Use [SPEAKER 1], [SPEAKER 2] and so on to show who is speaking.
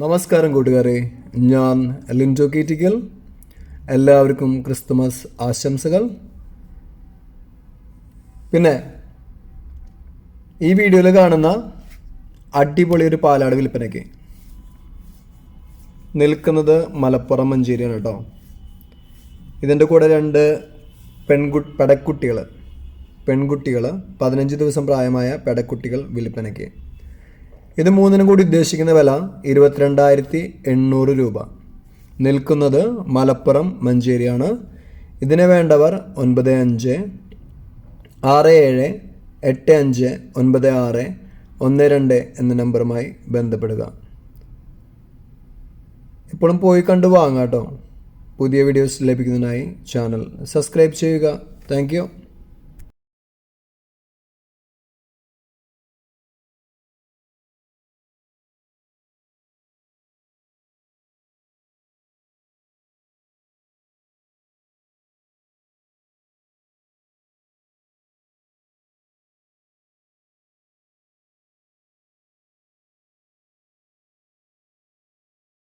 [SPEAKER 1] നമസ്കാരം കൂട്ടുകാരെ, ഞാൻ ലിൻജോ കീറ്റിക്കൽ. എല്ലാവർക്കും ക്രിസ്തുമസ് ആശംസകൾ. പിന്നെ ഈ വീഡിയോയിൽ കാണുന്ന അടിപൊളി ഒരു പാലാട് വിൽപ്പനയ്ക്ക് നിൽക്കുന്നത് മലപ്പുറം മഞ്ചേരിയാണ് കേട്ടോ. ഇതിൻ്റെ കൂടെ രണ്ട് പെടക്കുട്ടികൾ 15 ദിവസം പ്രായമായ പെടക്കുട്ടികൾ വിൽപ്പനയ്ക്ക്. ഇത് മൂന്നിനും കൂടി ഉദ്ദേശിക്കുന്ന വില 22,800 രൂപ. നിൽക്കുന്നത് മലപ്പുറം മഞ്ചേരിയാണ്. ഇതിനെ വേണ്ടവർ 9567859612 എന്ന നമ്പറുമായി ബന്ധപ്പെടുക. ഇപ്പോഴും പോയി കണ്ടു വാങ്ങാം കേട്ടോ. പുതിയ വീഡിയോസ് ലഭിക്കുന്നതിനായി ചാനൽ സബ്സ്ക്രൈബ് ചെയ്യുക. Thank you.